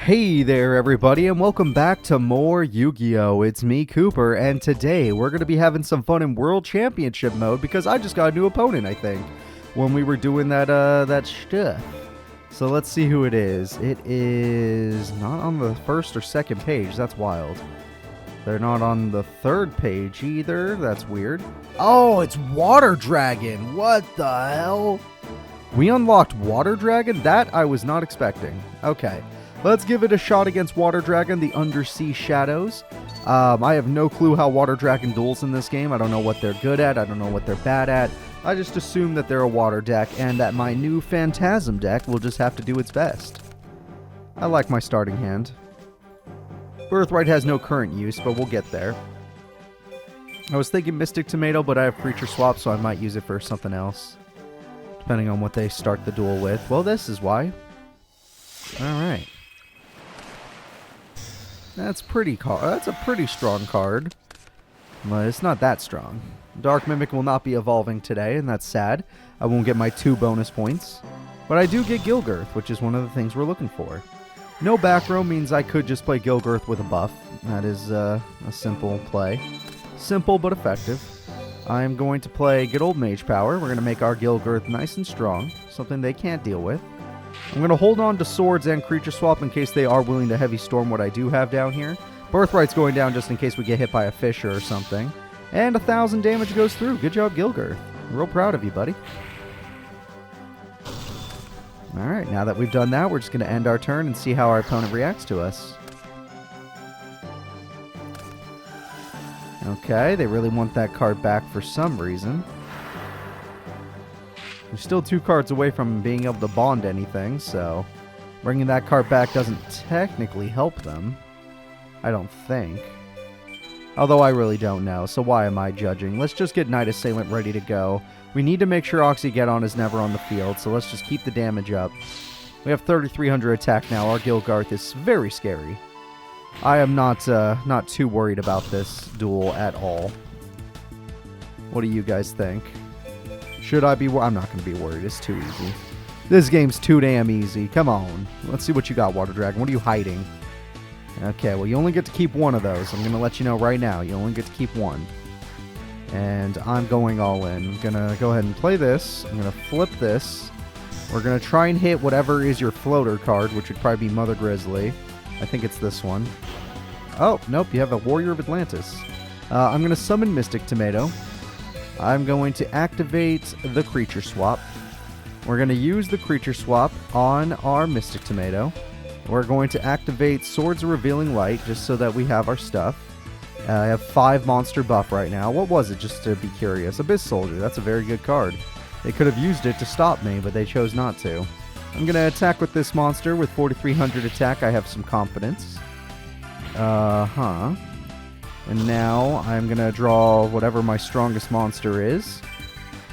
Hey there everybody and welcome back to more Yu-Gi-Oh! It's me, Cooper, and today we're going to be having some fun in World Championship mode because I just got a new opponent, I think, when we were doing that stuff. So let's see who it is. It is not on the first or second page. That's wild. They're not on the third page either. That's weird. Oh, it's Water Dragon. What the hell? We unlocked Water Dragon? That I was not expecting. Okay. Let's give it a shot against Water Dragon, the Undersea Shadows. I have no clue how Water Dragon duels in this game. I don't know what they're good at. I don't know what they're bad at. I just assume that they're a water deck and that my new Phantasm deck will just have to do its best. I like my starting hand. Birthright has no current use, but we'll get there. I was thinking Mystic Tomato, but I have Creature Swap, so I might use it for something else. Depending on what they start the duel with. Well, this is why. Alright. That's a pretty strong card. But it's not that strong. Dark Mimic will not be evolving today, and that's sad. I won't get my 2 bonus points. But I do get Gilgirth, which is one of the things we're looking for. No back row means I could just play Gilgirth with a buff. That is a simple play. Simple but effective. I'm going to play good old Mage Power. We're going to make our Gilgirth nice and strong. Something they can't deal with. I'm going to hold on to Swords and Creature Swap in case they are willing to Heavy Storm what I do have down here. Birthright's going down just in case we get hit by a Fisher or something. And 1,000 damage goes through. Good job, Gilgirth. Real proud of you, buddy. Alright, now that we've done that, we're just going to end our turn and see how our opponent reacts to us. Okay, they really want that card back for some reason. We're still 2 cards away from being able to bond anything, so bringing that card back doesn't technically help them. I don't think. Although I really don't know, so why am I judging? Let's just get Knight Assailant ready to go. We need to make sure Oxygeddon is never on the field, so let's just keep the damage up. We have 3,300 attack now. Our Gilgirth is very scary. I am not too worried about this duel at all. What do you guys think? Should I be worried? I'm not going to be worried. It's too easy. This game's too damn easy. Come on. Let's see what you got, Water Dragon. What are you hiding? Okay, well, you only get to keep 1 of those. I'm going to let you know right now. You only get to keep 1. And I'm going all in. I'm going to go ahead and play this. I'm going to flip this. We're going to try and hit whatever is your floater card, which would probably be Mother Grizzly. I think it's this one. Oh, nope, you have a Warrior of Atlantis. I'm going to summon Mystic Tomato. I'm going to activate the Creature Swap. We're going to use the Creature Swap on our Mystic Tomato. We're going to activate Swords of Revealing Light just so that we have our stuff. I have 5 monster buff right now. What was it, just to be curious? Abyss Soldier. That's a very good card. They could have used it to stop me, but they chose not to. I'm going to attack with this monster with 4,300 attack. I have some confidence. And now I'm going to draw whatever my strongest monster is.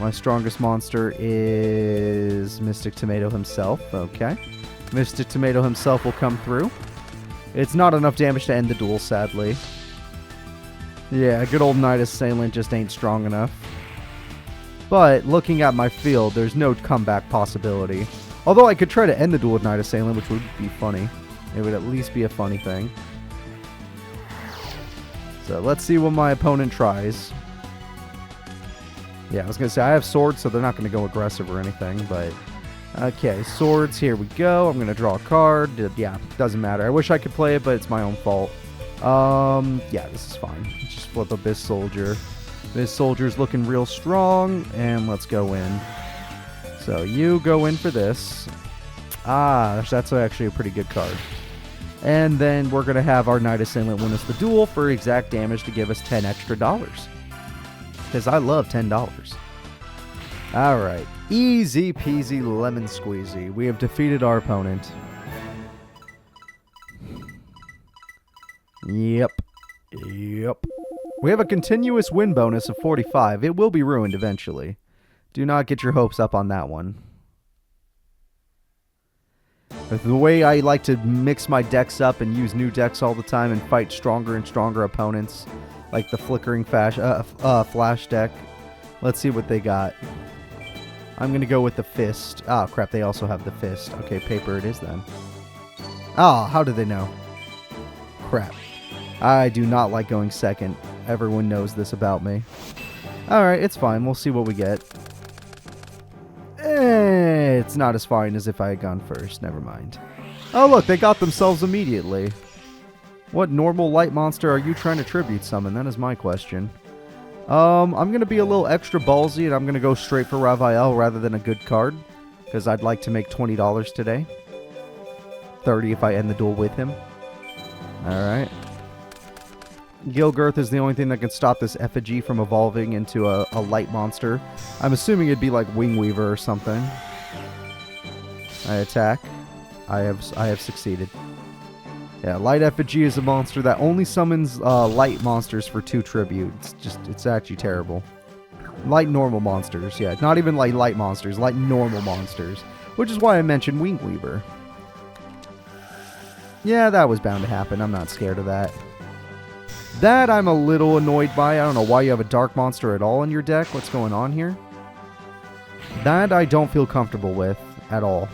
My strongest monster is Mystic Tomato himself. Okay. Mystic Tomato himself will come through. It's not enough damage to end the duel, sadly. Yeah, good old Knight Assailant just ain't strong enough. But looking at my field, there's no comeback possibility. Although I could try to end the duel with Knight Assailant, which would be funny. It would at least be a funny thing. So let's see what my opponent tries. Yeah, I was going to say, I have swords, so they're not going to go aggressive or anything, but... Okay, swords, here we go. I'm going to draw a card. Yeah, doesn't matter. I wish I could play it, but it's my own fault. Yeah, this is fine. Let's just flip Abyss Soldier. Abyss Soldier's looking real strong, and let's go in. So you go in for this. Ah, that's actually a pretty good card. And then we're going to have our Knight Assailant win us the duel for exact damage to give us $10 extra. Because I love $10. Alright. Easy peasy lemon squeezy. We have defeated our opponent. Yep. We have a continuous win bonus of 45. It will be ruined eventually. Do not get your hopes up on that one. The way I like to mix my decks up and use new decks all the time and fight stronger and stronger opponents, like the Flickering Flash deck. Let's see what they got. I'm going to go with the Fist. Oh, crap, they also have the Fist. Okay, paper it is then. Ah, how did they know? Crap. I do not like going second. Everyone knows this about me. Alright, it's fine. We'll see what we get. It's not as fine as if I had gone first. Never mind. Oh, look, they got themselves immediately. What normal light monster are you trying to tribute summon? That is my question. I'm going to be a little extra ballsy, and I'm going to go straight for Raphael rather than a good card, because I'd like to make $20 today. 30 if I end the duel with him. Alright. Gilgirth is the only thing that can stop this effigy from evolving into a light monster. I'm assuming it'd be like Wingweaver or something. I attack. I have succeeded. Yeah, light effigy is a monster that only summons light monsters for 2 tribute. It's actually terrible. Light normal monsters, yeah. Not even like light monsters, light normal monsters. Which is why I mentioned Wingweaver. Yeah, that was bound to happen. I'm not scared of that. That I'm a little annoyed by. I don't know why you have a dark monster at all in your deck. What's going on here? That I don't feel comfortable with at all.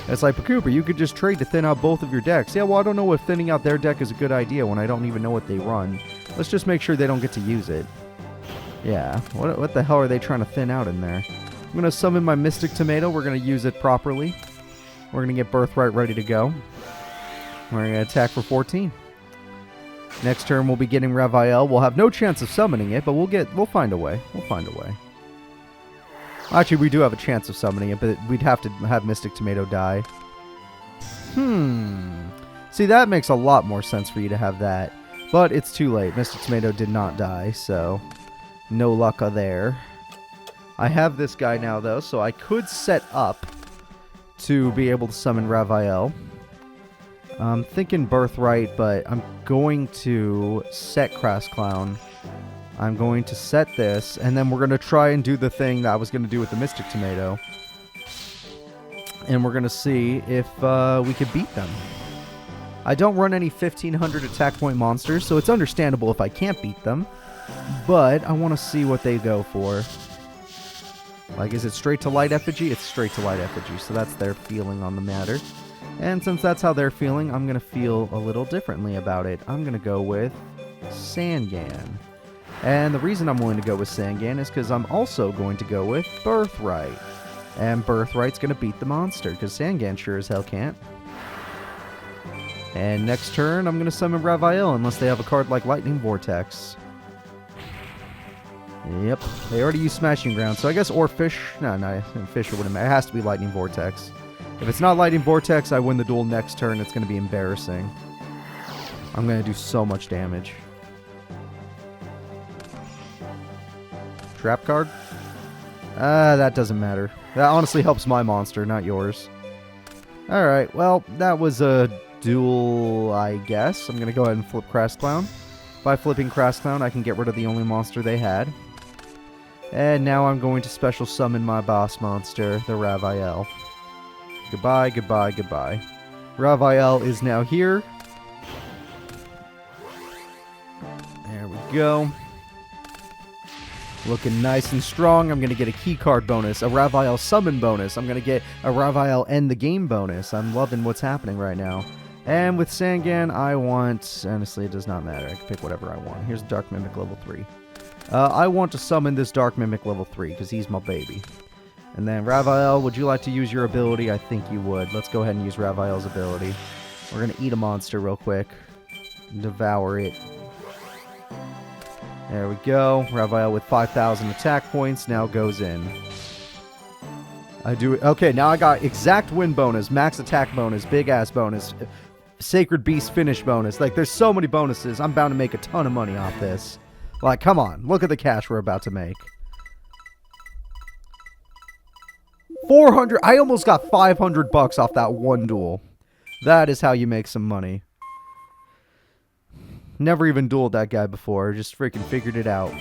It's like, Cooper, you could just trade to thin out both of your decks. Yeah, well, I don't know if thinning out their deck is a good idea when I don't even know what they run. Let's just make sure they don't get to use it. Yeah, what the hell are they trying to thin out in there? I'm going to summon my Mystic Tomato. We're going to use it properly. We're going to get Birthright ready to go. We're going to attack for 14. Next turn we'll be getting Raphael. We'll have no chance of summoning it, but we'll find a way. We'll find a way. Actually, we do have a chance of summoning it, but we'd have to have Mystic Tomato die. See, that makes a lot more sense for you to have that. But it's too late. Mystic Tomato did not die, so no luck there. I have this guy now, though, so I could set up to be able to summon Raphael. I'm thinking Birthright, but I'm going to set Crass Clown. I'm going to set this, and then we're going to try and do the thing that I was going to do with the Mystic Tomato. And we're going to see if we can beat them. I don't run any 1500 attack point monsters, so it's understandable if I can't beat them. But I want to see what they go for. Like, is it straight to light effigy? It's straight to light effigy, so that's their feeling on the matter. And since that's how they're feeling, I'm going to feel a little differently about it. I'm going to go with Sangan. And the reason I'm willing to go with Sangan is because I'm also going to go with Birthright. And Birthright's going to beat the monster, because Sangan sure as hell can't. And next turn, I'm going to summon Raphael, unless they have a card like Lightning Vortex. Yep, they already used Smashing Ground, so I guess or Fish. No, Fisher wouldn't matter. It has to be Lightning Vortex. If it's not Lightning Vortex, I win the duel next turn. It's going to be embarrassing. I'm going to do so much damage. Trap card? That doesn't matter. That honestly helps my monster, not yours. Alright, well, that was a duel, I guess. I'm going to go ahead and flip Crass Clown. By flipping Crass Clown, I can get rid of the only monster they had. And now I'm going to special summon my boss monster, the Raphael. Goodbye, goodbye, goodbye. Raphael is now here. There we go. Looking nice and strong. I'm going to get a key card bonus, a Raphael summon bonus. I'm going to get a Raphael end the game bonus. I'm loving what's happening right now. And with Sangan, I want... Honestly, it does not matter. I can pick whatever I want. Here's Dark Mimic level 3. I want to summon this Dark Mimic level 3, because he's my baby. And then, Raphael, would you like to use your ability? I think you would. Let's go ahead and use Raphael's ability. We're going to eat a monster real quick. Devour it. There we go. Raphael with 5,000 attack points now goes in. I do it. Okay, now I got exact win bonus, max attack bonus, big ass bonus, Sacred Beast finish bonus. Like, there's so many bonuses. I'm bound to make a ton of money off this. Like, come on. Look at the cash we're about to make. 400. I almost got 500 bucks off that one duel. That is how you make some money. Never even dueled that guy before. Just freaking figured it out.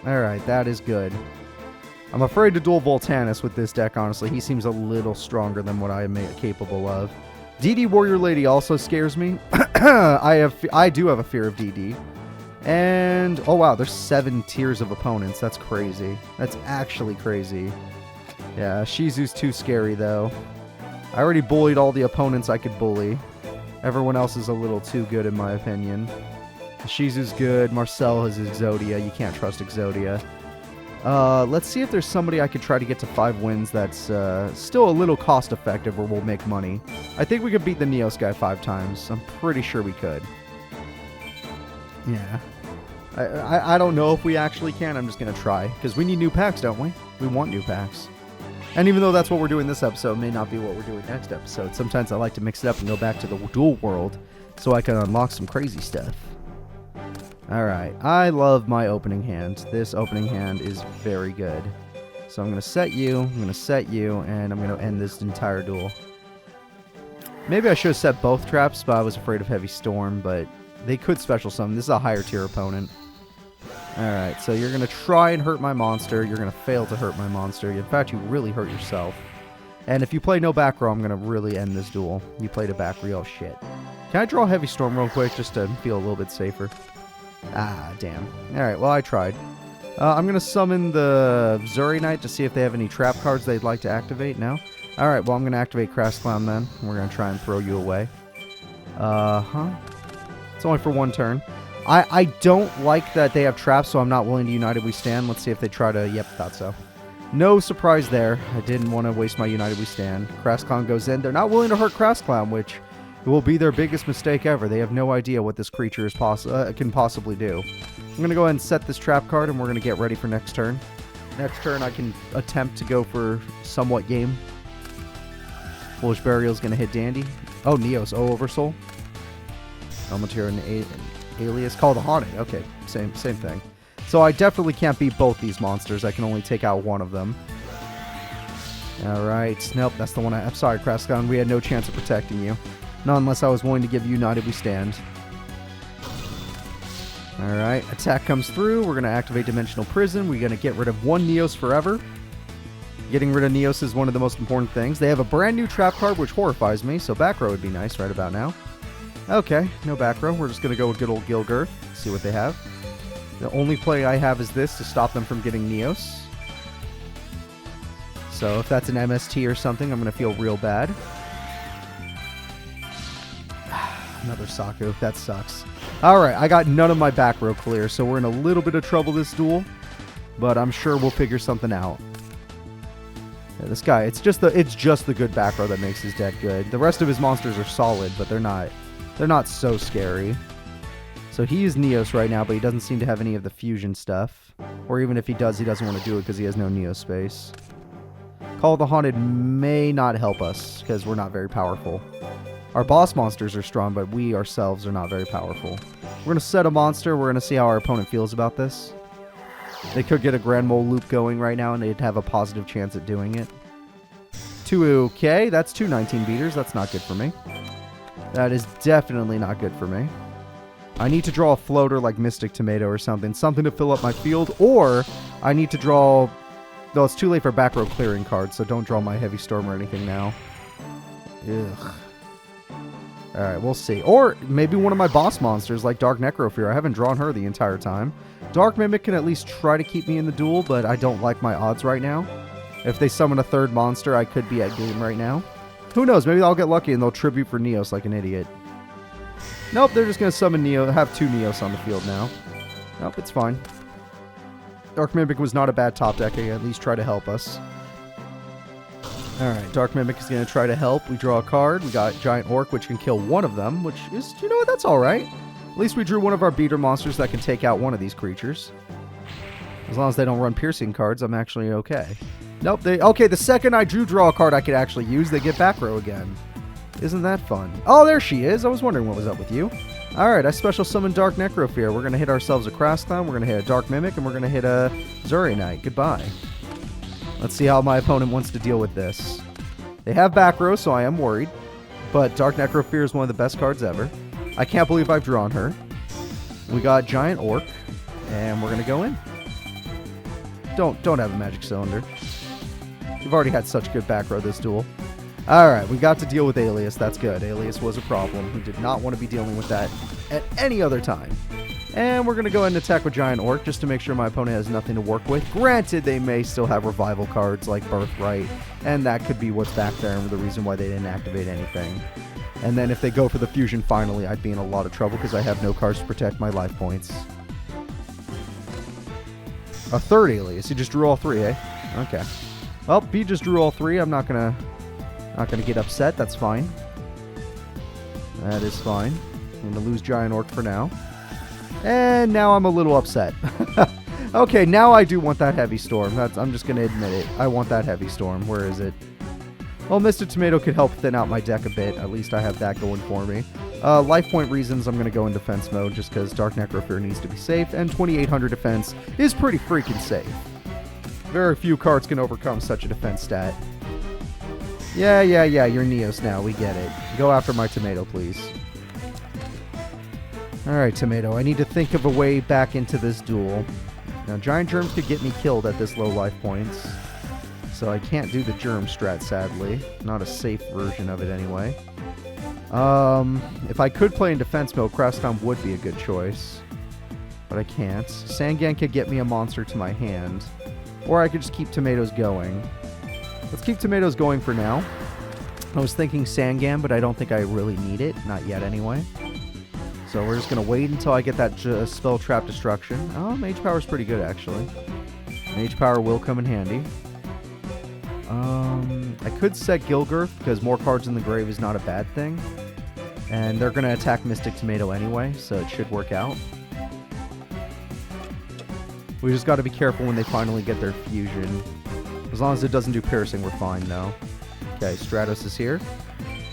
Alright, that is good. I'm afraid to duel Voltanus with this deck, honestly. He seems a little stronger than what I am capable of. DD Warrior Lady also scares me. I do have a fear of DD. And, oh wow, there's 7 tiers of opponents. That's crazy. That's actually crazy. Yeah, Shizu's too scary, though. I already bullied all the opponents I could bully. Everyone else is a little too good in my opinion. Shizu's good. Marcel has Exodia. You can't trust Exodia. Let's see if there's somebody I could try to get to 5 wins that's still a little cost effective or will make money. I think we could beat the Neos guy 5 times. I'm pretty sure we could. Yeah. I don't know if we actually can. I'm just going to try. Because we need new packs, don't we? We want new packs. And even though that's what we're doing this episode, it may not be what we're doing next episode. Sometimes I like to mix it up and go back to the duel world so I can unlock some crazy stuff. Alright, I love my opening hand. This opening hand is very good. So I'm going to set you, and I'm going to end this entire duel. Maybe I should have set both traps, but I was afraid of Heavy Storm, but they could special summon. This is a higher tier opponent. Alright, so you're going to try and hurt my monster. You're going to fail to hurt my monster. In fact, you really hurt yourself. And if you play no back row, I'm going to really end this duel. You played a back row. Oh, shit. Can I draw Heavy Storm real quick just to feel a little bit safer? Ah, damn. Alright, well, I tried. I'm going to summon the Zuri Knight to see if they have any trap cards they'd like to activate now. Alright, well, I'm going to activate Crash Clown then. We're going to try and throw you away. It's only for 1 turn. I don't like that they have traps, so I'm not willing to United We Stand. Let's see if they try to... Yep, thought so. No surprise there. I didn't want to waste my United We Stand. Crash Clown goes in. They're not willing to hurt Crash Clown, which will be their biggest mistake ever. They have no idea what this creature is can possibly do. I'm going to go ahead and set this trap card, and we're going to get ready for next turn. Next turn, I can attempt to go for somewhat game. Foolish Burial is going to hit Dandy. Oh, Neos. Oh, Oversoul. Elmatir and Alias. Call the Haunted. Okay, same thing. So I definitely can't beat both these monsters. I can only take out one of them. Alright. Nope, that's the one I'm sorry, Crascon. We had no chance of protecting you. Not unless I was willing to give you United We Stand. Alright, attack comes through. We're going to activate Dimensional Prison. We're going to get rid of 1 Neos forever. Getting rid of Neos is one of the most important things. They have a brand new trap card, which horrifies me, so back row would be nice right about now. Okay, no back row. We're just going to go with good old Gilgirth. See what they have. The only play I have is this to stop them from getting Neos. So if that's an MST or something, I'm going to feel real bad. Another Saku. That sucks. Alright, I got none of my back row clear, so we're in a little bit of trouble this duel. But I'm sure we'll figure something out. Yeah, this guy, it's just the good back row that makes his deck good. The rest of his monsters are solid, but they're not so scary. So he is Neos right now, but he doesn't seem to have any of the fusion stuff. Or even if he does, he doesn't want to do it because he has no Neo space. Call of the Haunted may not help us because we're not very powerful. Our boss monsters are strong, but we ourselves are not very powerful. We're going to set a monster. We're going to see how our opponent feels about this. They could get a Grand Mole loop going right now, and they'd have a positive chance at doing it. 2-okay. That's 2 19 beaters. That's not good for me. That is definitely not good for me. I need to draw a floater like Mystic Tomato or something. Something to fill up my field, or I need to draw... Though it's too late for back row clearing cards, so don't draw my Heavy Storm or anything now. Ugh. Alright, we'll see. Or maybe one of my boss monsters like Dark Necrofear. I haven't drawn her the entire time. Dark Mimic can at least try to keep me in the duel, but I don't like my odds right now. If they summon a 3rd monster, I could be at game right now. Who knows? Maybe I'll get lucky and they'll tribute for Neos like an idiot. Nope, they're just going to summon Neo, have 2 Neos on the field now. Nope, it's fine. Dark Mimic was not a bad top deck. I at least try to help us. Alright, Dark Mimic is going to try to help. We draw a card. We got Giant Orc, which can kill one of them, which is, you know what, that's alright. At least we drew one of our beater monsters that can take out one of these creatures. As long as they don't run piercing cards, I'm actually okay. Nope, okay, the second I draw a card I could actually use, they get back row again. Isn't that fun? Oh, there she is. I was wondering what was up with you. Alright, I special summon Dark Necrofear. We're going to hit ourselves a Crash Clown, we're going to hit a Dark Mimic, and we're going to hit a Zuri Knight. Goodbye. Let's see how my opponent wants to deal with this. They have back row, so I am worried. But Dark Necrofear is one of the best cards ever. I can't believe I've drawn her. We got Giant Orc, and we're going to go in. Don't have a Magic Cylinder. We've already had such good back row this duel. Alright, we got to deal with Alias. That's good. Alias was a problem. We did not want to be dealing with that at any other time. And we're going to go ahead and attack with Giant Orc just to make sure my opponent has nothing to work with. Granted, they may still have revival cards like Birthright, and that could be what's back there and the reason why they didn't activate anything. And then if they go for the fusion finally, I'd be in a lot of trouble because I have no cards to protect my life points. A third Alias. You just drew all three, eh? Okay. Well, he just drew all three. I'm not gonna get upset. That's fine. That is fine. I'm gonna lose Giant Orc for now. And now I'm a little upset. Okay, now I do want that Heavy Storm. I'm just gonna admit it. I want that Heavy Storm. Where is it? Well, Mr. Tomato could help thin out my deck a bit. At least I have that going for me. Life point reasons, I'm going to go in defense mode just because Dark Necrofear needs to be safe, and 2800 defense is pretty freaking safe. Very few cards can overcome such a defense stat. Yeah, you're Neos now. We get it. Go after my Tomato, please. Alright, Tomato. I need to think of a way back into this duel. Now, Giant Germs could get me killed at this low life points. So I can't do the Germ strat, sadly. Not a safe version of it, anyway. If I could play in defense mode, Crosstown would be a good choice. But I can't. Sangan could get me a monster to my hand. Or I could just keep Tomatoes going. Let's keep Tomatoes going for now. I was thinking Sangan, but I don't think I really need it. Not yet, anyway. So we're just going to wait until I get that Spell Trap Destruction. Oh, Mage Power is pretty good, actually. Mage Power will come in handy. I could set Gilgirth, because more cards in the grave is not a bad thing. And they're going to attack Mystic Tomato anyway, so it should work out. We just got to be careful when they finally get their fusion. As long as it doesn't do piercing, we're fine, though. Okay, Stratos is here.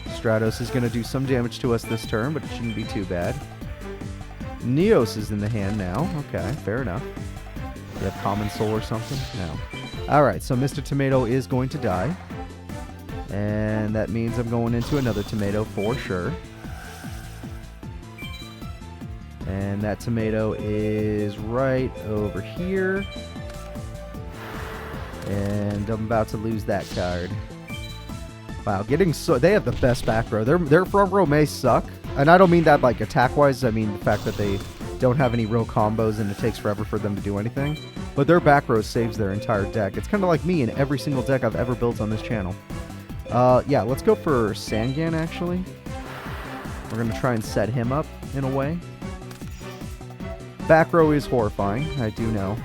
Stratos is going to do some damage to us this turn, but it shouldn't be too bad. Neos is in the hand now. Okay, fair enough. You have Common Soul or something? No. Alright, so Mr. Tomato is going to die. And that means I'm going into another Tomato for sure. And that Tomato is right over here. And I'm about to lose that card. Wow, they have the best back row. Their front row may suck. And I don't mean that like attack-wise. I mean the fact that they don't have any real combos and it takes forever for them to do anything. But their back row saves their entire deck. It's kind of like me in every single deck I've ever built on this channel. Yeah, let's go for Sangan, actually. We're going to try and set him up in a way. Back row is horrifying, I do know.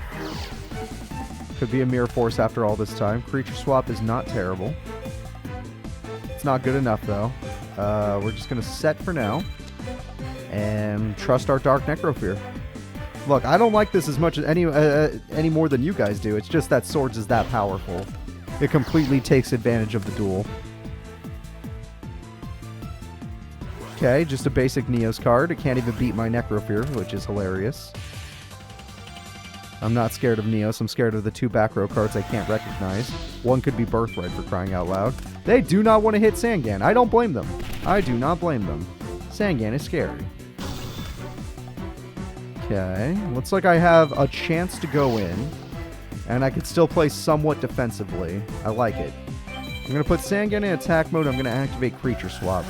Could be a Mirror Force after all this time. Creature swap is not terrible. It's not good enough, though. We're just going to set for now. And trust our Dark Necrofear. Look, I don't like this as much as any more than you guys do. It's just that Swords is that powerful. It completely takes advantage of the duel. Okay, just a basic Neos card. It can't even beat my Necrofear, which is hilarious. I'm not scared of Neos. I'm scared of the two back row cards I can't recognize. One could be Birthright, for crying out loud. They do not want to hit Sangan. I don't blame them. I do not blame them. Sangan is scary. Okay, looks like I have a chance to go in, and I could still play somewhat defensively. I like it. I'm going to put Sangan in attack mode. I'm going to activate Creature Swap.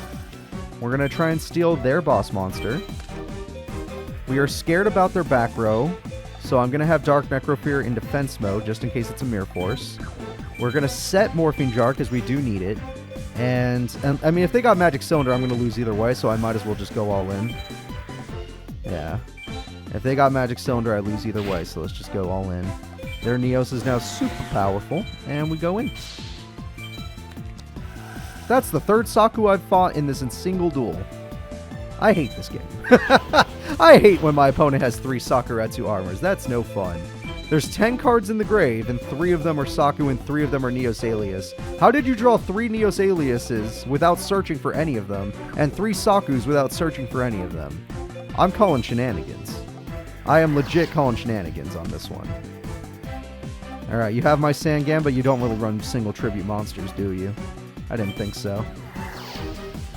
We're going to try and steal their boss monster. We are scared about their back row, so I'm going to have Dark Necrofear in defense mode, just in case it's a Mirror Force. We're going to set Morphine Jar, because we do need it. And, I mean, if they got Magic Cylinder, I'm going to lose either way, so I might as well just go all in. Yeah. If they got Magic Cylinder, I lose either way, so let's just go all in. Their Neos is now super powerful, and we go in. That's the third Saku I've fought in this single duel. I hate this game. I hate when my opponent has 3 Sakuretsu armors. That's no fun. There's 10 cards in the grave, and 3 of them are Saku, and 3 of them are Neos Alias. How did you draw 3 Neos Aliases without searching for any of them, and 3 Sakus without searching for any of them? I'm calling shenanigans. I am legit calling shenanigans on this one. Alright, you have my Sangan, but you don't really run single tribute monsters, do you? I didn't think so.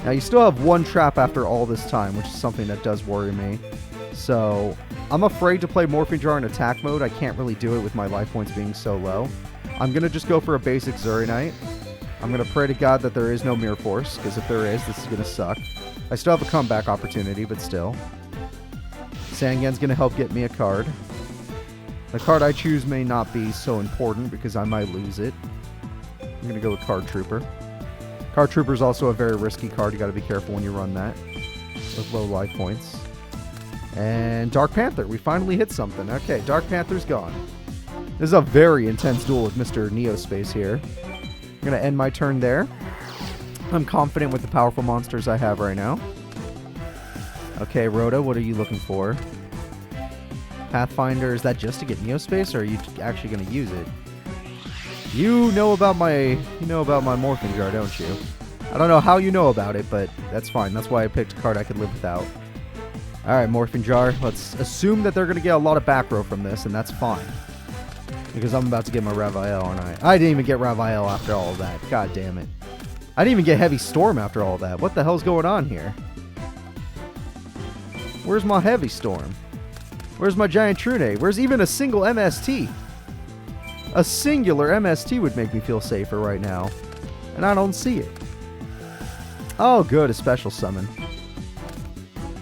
Now, you still have 1 trap after all this time, which is something that does worry me. So, I'm afraid to play Morphine Jar in attack mode. I can't really do it with my life points being so low. I'm going to just go for a basic Zurinite. I'm going to pray to God that there is no Mirror Force, because if there is, this is going to suck. I still have a comeback opportunity, but still. Sangan's going to help get me a card. The card I choose may not be so important, because I might lose it. I'm going to go with Card Trooper. Card Trooper is also a very risky card. You got to be careful when you run that with low life points. And Dark Panther. We finally hit something. Okay, Dark Panther's gone. This is a very intense duel with Mr. Neospace here. I'm going to end my turn there. I'm confident with the powerful monsters I have right now. Okay, Rhoda, what are you looking for? Pathfinder, is that just to get Neospace, or are you actually going to use it? You know about my Morphing Jar, don't you? I don't know how you know about it, but that's fine. That's why I picked a card I could live without. Alright, Morphing Jar. Let's assume that they're going to get a lot of back row from this, and that's fine. Because I'm about to get my Raphael, and I didn't even get Raphael after all of that. God damn it. I didn't even get Heavy Storm after all of that. What the hell's going on here? Where's my Heavy Storm? Where's my Giant Trune? Where's even a single MST? A singular MST would make me feel safer right now. And I don't see it. Oh, good. A special summon.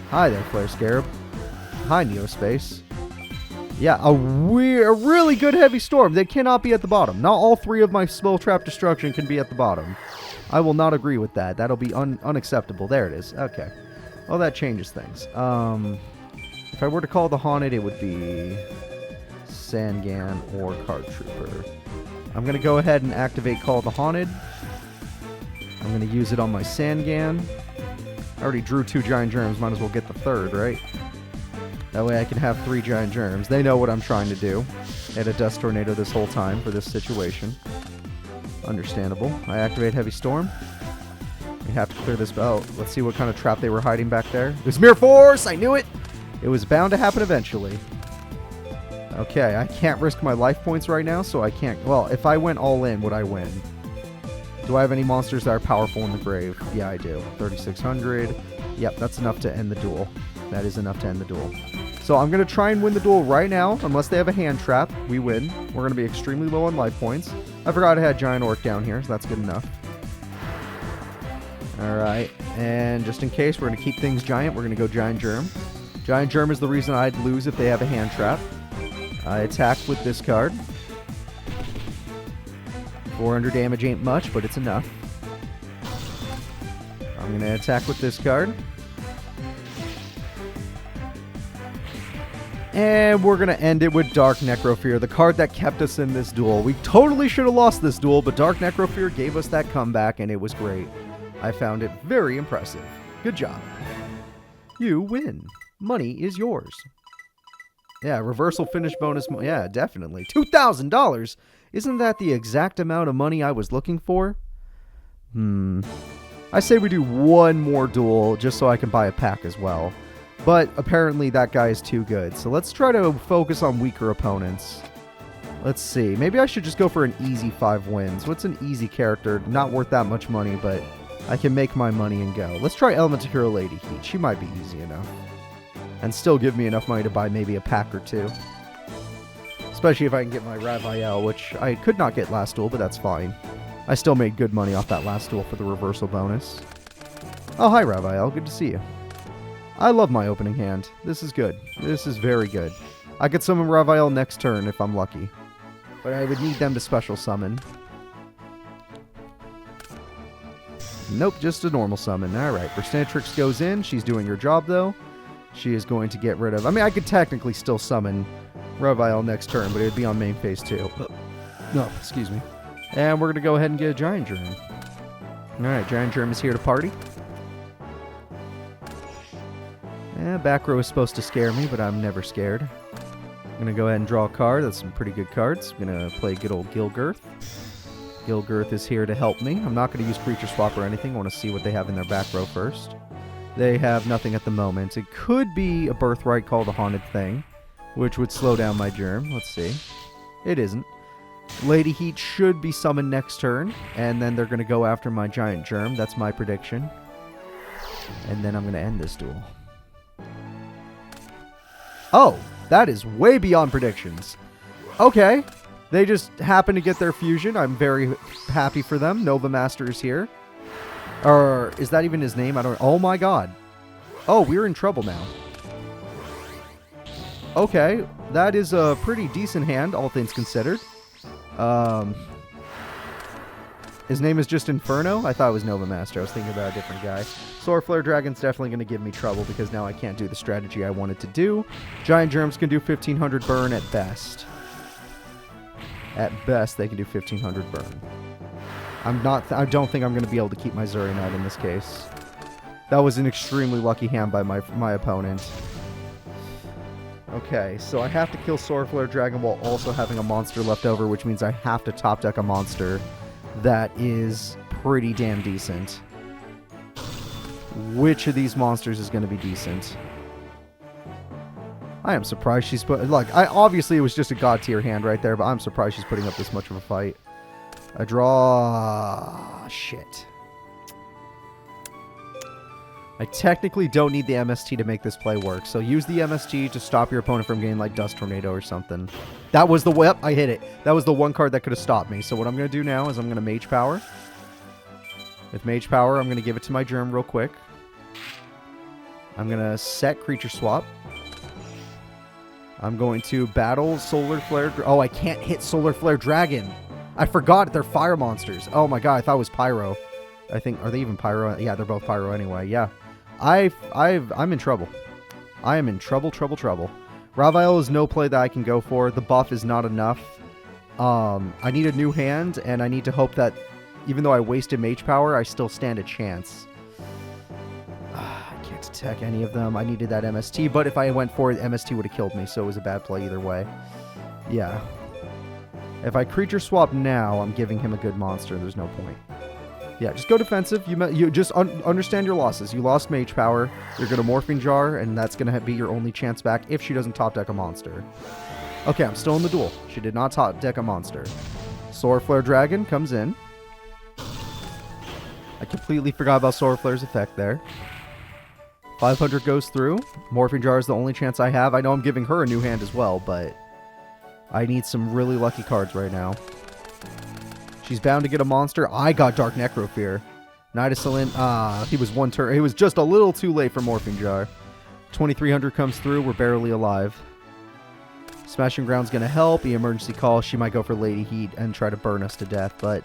Hi there, Flare Scarab. Hi, Neospace. Yeah, a really good Heavy Storm. They cannot be at the bottom. Not all three of my Spell Trap Destruction can be at the bottom. I will not agree with that. That'll be unacceptable. There it is. Okay. Well, that changes things. If I were to call the Haunted, it would be Sangan or Card Trooper. I'm going to go ahead and activate Call the Haunted. I'm going to use it on my Sangan. I already drew 2 Giant Germs. Might as well get the third, right? That way I can have 3 Giant Germs. They know what I'm trying to do. I had a Dust Tornado this whole time for this situation. Understandable. I activate Heavy Storm. We have to clear this out. Let's see what kind of trap they were hiding back there. It was Mirror Force! I knew it! It was bound to happen eventually. Okay, I can't risk my life points right now, so I can't... Well, if I went all in, would I win? Do I have any monsters that are powerful in the grave? Yeah, I do. 3,600. Yep, that's enough to end the duel. That is enough to end the duel. So I'm going to try and win the duel right now. Unless they have a hand trap, we win. We're going to be extremely low on life points. I forgot I had Giant Orc down here, so that's good enough. Alright, and just in case, we're going to keep things giant. We're going to go Giant Germ. Giant Germ is the reason I'd lose if they have a hand trap. I attack with this card. 400 damage ain't much, but it's enough. I'm going to attack with this card. And we're going to end it with Dark Necrofear, the card that kept us in this duel. We totally should have lost this duel, but Dark Necrofear gave us that comeback, and it was great. I found it very impressive. Good job. You win. Money is yours. Yeah, reversal finish bonus. Yeah, definitely. $2,000! Isn't that the exact amount of money I was looking for? I say we do one more duel just so I can buy a pack as well. But apparently that guy is too good. So let's try to focus on weaker opponents. Let's see. Maybe I should just go for an easy 5 wins. What's an easy character? Not worth that much money, but I can make my money and go. Let's try Elemental Hero Lady Heat. She might be easy enough. And still give me enough money to buy maybe a pack or 2. Especially if I can get my Raphael, which I could not get last duel, but that's fine. I still made good money off that last duel for the reversal bonus. Oh, hi Raphael. Good to see you. I love my opening hand. This is good. This is very good. I could summon Raphael next turn if I'm lucky. But I would need them to special summon. Nope, just a normal summon. Alright, Verstinatrix goes in. She's doing her job, though. She is going to get rid of... I mean, I could technically still summon Raphael next turn, but it would be on main phase 2. No, excuse me. And we're going to go ahead and get a Giant Germ. Alright, Giant Germ is here to party. Back row is supposed to scare me, but I'm never scared. I'm going to go ahead and draw a card. That's some pretty good cards. I'm going to play good old Gilgirth. Gilgirth is here to help me. I'm not going to use Creature Swap or anything. I want to see what they have in their back row first. They have nothing at the moment. It could be a Birthright called a Haunted Thing, which would slow down my Germ. Let's see. It isn't. Lady Heat should be summoned next turn, and then they're going to go after my Giant Germ. That's my prediction. And then I'm going to end this duel. Oh, that is way beyond predictions. Okay. They just happen to get their fusion. I'm very happy for them. Nova Master is here. Or is that even his name? I don't... Oh my god. Oh, we're in trouble now. Okay, that is a pretty decent hand, all things considered. His name is just Inferno? I thought it was Nova Master. I was thinking about a different guy. Solar Flare Dragon's definitely going to give me trouble because now I can't do the strategy I wanted to do. Giant Germs can do 1500 burn at best. At best, they can do 1500 burn. I don't think I'm going to be able to keep my Zuri Knight in this case. That was an extremely lucky hand by my opponent. Okay, so I have to kill Solar Flare Dragon while also having a monster left over, which means I have to top deck a monster that is pretty damn decent. Which of these monsters is going to be decent? I am surprised she's put... Like, obviously it was just a god tier hand right there, but I'm surprised she's putting up this much of a fight. I draw... Shit. I technically don't need the MST to make this play work, so use the MST to stop your opponent from getting, like, Dust Tornado or something. That was the... Yep, I hit it. That was the one card that could have stopped me. So what I'm going to do now is I'm going to Mage Power. With Mage Power, I'm going to give it to my Germ real quick. I'm going to set Creature Swap. I'm going to battle Solar Flare... Oh, I can't hit Solar Flare Dragon. I forgot they're fire monsters. Oh my god, I thought it was Pyro. I think... Are they even Pyro? Yeah, they're both Pyro anyway. Yeah. I'm in trouble. I am in trouble. Ravile is no play that I can go for. The buff is not enough. I need a new hand, and I need to hope that even though I wasted Mage Power, I still stand a chance. I can't attack any of them. I needed that MST, but if I went for it, MST would have killed me, so it was a bad play either way. Yeah. If I Creature Swap now, I'm giving him a good monster. There's no point. Yeah, just go defensive. You just understand your losses. You lost Mage Power. You're going to Morphing Jar, and that's going to be your only chance back if she doesn't top deck a monster. Okay, I'm still in the duel. She did not top deck a monster. Solar Flare Dragon comes in. I completely forgot about Solar Flare's effect there. 500 goes through. Morphing Jar is the only chance I have. I know I'm giving her a new hand as well, but I need some really lucky cards right now. She's bound to get a monster. I got Dark Necrofear. Nidacillin, he was one turn. He was just a little too late for Morphing Jar. 2300 comes through. We're barely alive. Smashing Ground's going to help. The emergency call. She might go for Lady Heat and try to burn us to death, but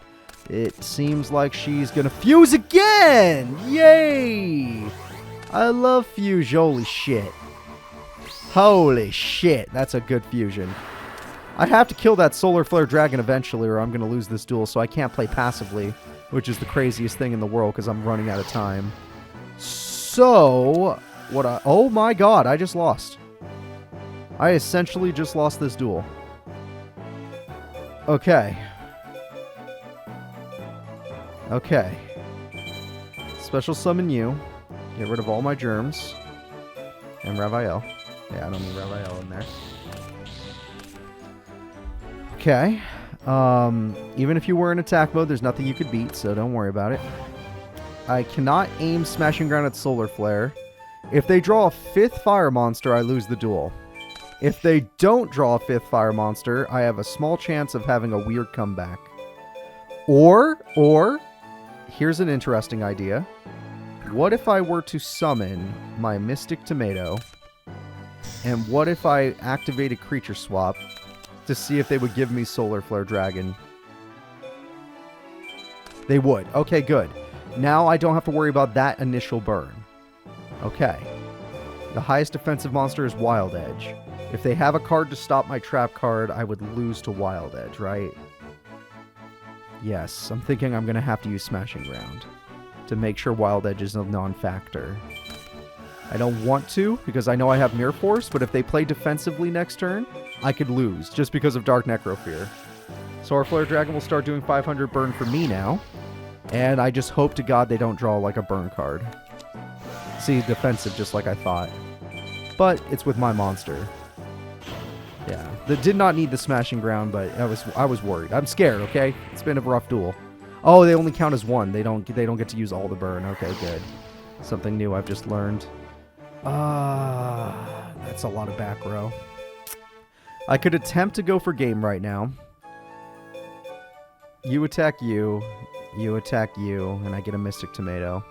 it seems like she's going to fuse again! Yay! I love fuse. Holy shit. Holy shit. That's a good fusion. I have to kill that Solar Flare Dragon eventually or I'm going to lose this duel, so I can't play passively, which is the craziest thing in the world because I'm running out of time. So, oh my god, I just lost. I essentially just lost this duel. Okay. Okay. Special summon you. Get rid of all my germs. And Ravile. Yeah, I don't need Ravile in there. Okay. Even if you were in attack mode, there's nothing you could beat, so don't worry about it. I cannot aim Smashing Ground at Solar Flare. If they draw a 5th fire monster, I lose the duel. If they don't draw a 5th fire monster, I have a small chance of having a weird comeback. Or, here's an interesting idea. What if I were to summon my Mystic Tomato? And what if I activated Creature Swap to see if they would give me Solar Flare Dragon? They would. Okay, good. Now I don't have to worry about that initial burn. Okay. The highest defensive monster is Wild Edge. If they have a card to stop my trap card, I would lose to Wild Edge, right? Yes, I'm thinking I'm going to have to use Smashing Ground to make sure Wild Edge is a non-factor. I don't want to, because I know I have Mirror Force, but if they play defensively next turn, I could lose, just because of Dark Necrofear. Solar Flare Dragon will start doing 500 burn for me now, and I just hope to god they don't draw like a burn card. See, defensive, just like I thought. But it's with my monster. Yeah, that did not need the Smashing Ground, but I was worried. I'm scared, okay? It's been a rough duel. Oh, they only count as one. They don't get to use all the burn. Okay, good. Something new I've just learned. That's a lot of back row. I could attempt to go for game right now. You attack you. You attack you. And I get a Mystic Tomato.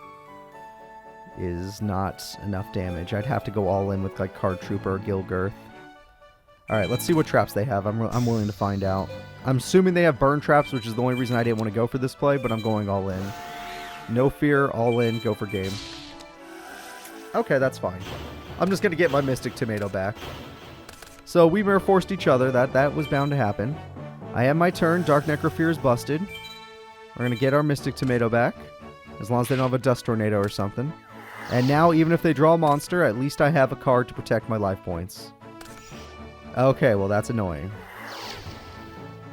Is not enough damage. I'd have to go all in with like Card Trooper or Gilgirth. Alright, let's see what traps they have. I'm willing to find out. I'm assuming they have burn traps, which is the only reason I didn't want to go for this play, but I'm going all in. No fear, all in, go for game. Okay, that's fine. I'm just going to get my Mystic Tomato back. So we mirror forced each other. That was bound to happen. I have my turn. Dark Necrofear is busted. We're going to get our Mystic Tomato back. As long as they don't have a Dust Tornado or something. And now, even if they draw a monster, at least I have a card to protect my life points. Okay, well that's annoying.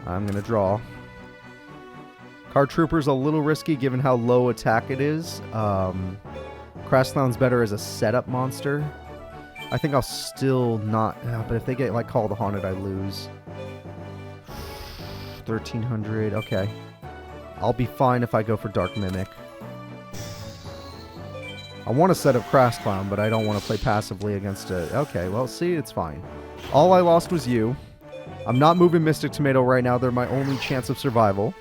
I'm going to draw. Card Trooper's a little risky given how low attack it is. Crash Clown's better as a setup monster. I think I'll still not... but if they get like Call the Haunted, I lose. 1300, okay. I'll be fine if I go for Dark Mimic. I want to set up Crash Clown, but I don't want to play passively against it. Okay, well, see, it's fine. All I lost was you. I'm not moving Mystic Tomato right now. They're my only chance of survival.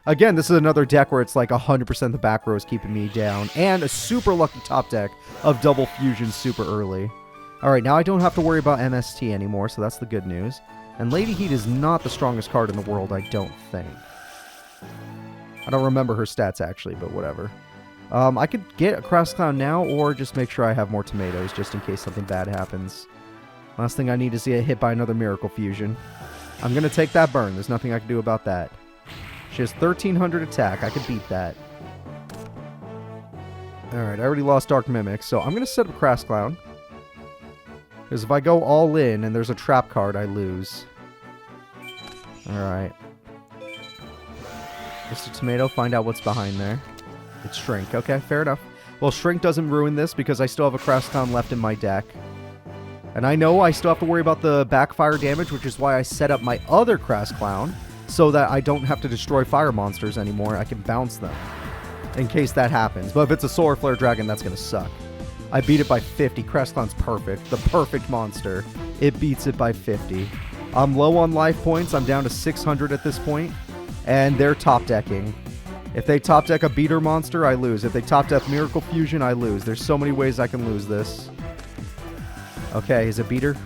Again, this is another deck where it's like 100% the back row is keeping me down. And a super lucky top deck of double fusion super early. Alright, now I don't have to worry about MST anymore, so that's the good news. And Lady Heat is not the strongest card in the world, I don't think. I don't remember her stats, actually, but whatever. I could get a Crash Clown now, or just make sure I have more tomatoes, just in case something bad happens. Last thing I need is to get hit by another Miracle Fusion. I'm going to take that burn. There's nothing I can do about that. She has 1300 attack. I could beat that. Alright, I already lost Dark Mimic, so I'm going to set up Crash Clown. Because if I go all in and there's a trap card, I lose. Alright. Mr. Tomato, find out what's behind there. It's Shrink. Okay, fair enough. Well, Shrink doesn't ruin this because I still have a Crash Clown left in my deck. And I know I still have to worry about the backfire damage, which is why I set up my other Crash Clown so that I don't have to destroy fire monsters anymore. I can bounce them in case that happens. But if it's a Solar Flare Dragon, that's going to suck. I beat it by 50. Crash Clown's perfect. The perfect monster. It beats it by 50. I'm low on life points. I'm down to 600 at this point. And they're top decking. If they top deck a beater monster, I lose. If they top deck Miracle Fusion, I lose. There's so many ways I can lose this. Okay, is it beater?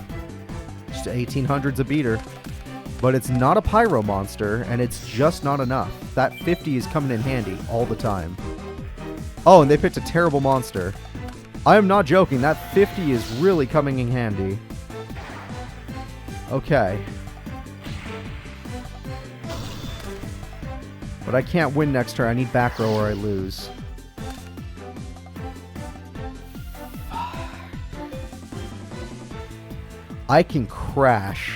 Just 1800's a beater. But it's not a pyro monster, and it's just not enough. That 50 is coming in handy all the time. Oh, and they picked a terrible monster. I am not joking. That 50 is really coming in handy. Okay. But I can't win next turn. I need back row or I lose. I can crash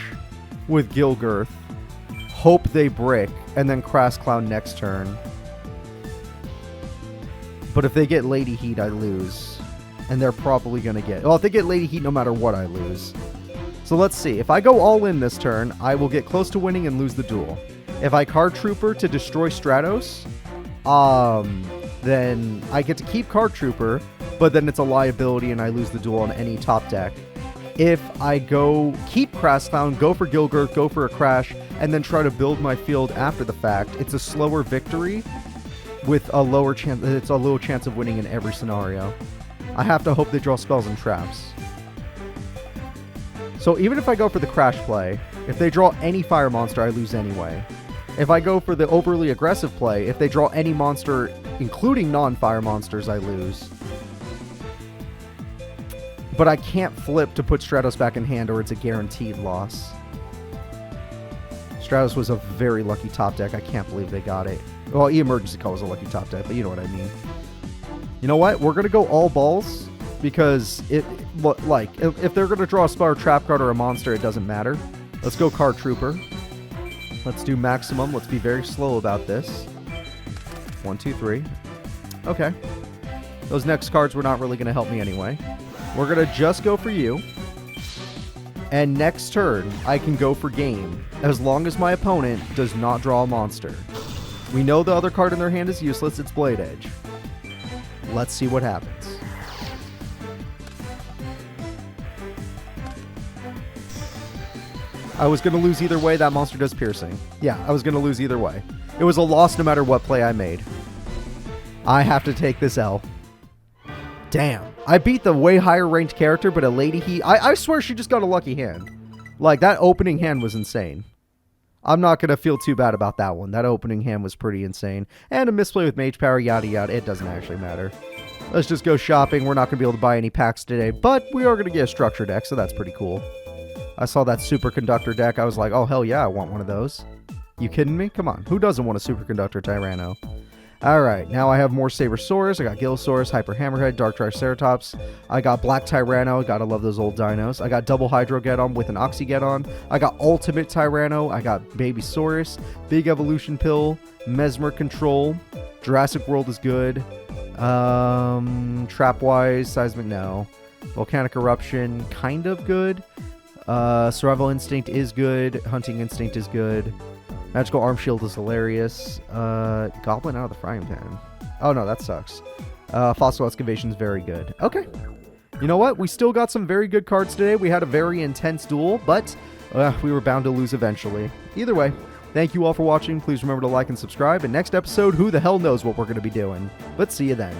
with Gilgirth, hope they brick, and then Crash Clown next turn. But if they get Lady Heat, I lose. And they're probably going to get... Well, if they get Lady Heat, no matter what, I lose. So let's see. If I go all in this turn, I will get close to winning and lose the duel. If I Card Trooper to destroy Stratos, then I get to keep Card Trooper, but then it's a liability and I lose the duel on any top deck. If I go keep Crash Clown, go for Gilgirth, go for a Crash, and then try to build my field after the fact, it's a slower victory with a lower chance. It's a low chance of winning in every scenario. I have to hope they draw spells and traps. So even if I go for the Crash play, if they draw any fire monster, I lose anyway. If I go for the overly aggressive play, if they draw any monster, including non-fire monsters, I lose. But I can't flip to put Stratos back in hand or it's a guaranteed loss. Stratos was a very lucky top deck. I can't believe they got it. Well, E-Emergency Call was a lucky top deck, but you know what I mean. You know what? We're going to go all balls because if they're going to draw a spell or trap card or a monster, it doesn't matter. Let's go Card Trooper. Let's do maximum. Let's be very slow about this. 1, 2, 3. Okay. Those next cards were not really going to help me anyway. We're going to just go for you. And next turn, I can go for game, as long as my opponent does not draw a monster. We know the other card in their hand is useless. It's Blade Edge. Let's see what happens. I was going to lose either way. That monster does piercing. Yeah, I was going to lose either way. It was a loss no matter what play I made. I have to take this L. Damn. I beat the way higher ranked character, but a lady I swear she just got a lucky hand. Like, that opening hand was insane. I'm not going to feel too bad about that one. That opening hand was pretty insane. And a misplay with mage power, yada yada. It doesn't actually matter. Let's just go shopping. We're not going to be able to buy any packs today, but we are going to get a structure deck, so that's pretty cool. I saw that superconductor deck. I was like, oh, hell yeah, I want one of those. You kidding me? Come on. Who doesn't want a superconductor Tyranno? Alright, now I have more Sabersaurus. I got Gillosaurus, Hyper Hammerhead, Dark Triceratops. I got Black Tyranno. Gotta love those old dinos. I got Double Hydrogeddon with an Oxygeddon. I got Ultimate Tyranno. I got Babysaurus, Big Evolution Pill, Mesmer Control. Jurassic World is good. Trapwise, Seismic, no. Volcanic Eruption, kind of good. Survival Instinct is good. Hunting Instinct is good. Magical Arm Shield is hilarious. Goblin out of the frying pan. Oh, no, that sucks. Fossil Excavation is very good. Okay. You know what? We still got some very good cards today. We had a very intense duel, but we were bound to lose eventually. Either way, thank you all for watching. Please remember to like and subscribe. And next episode, who the hell knows what we're going to be doing. But see you then.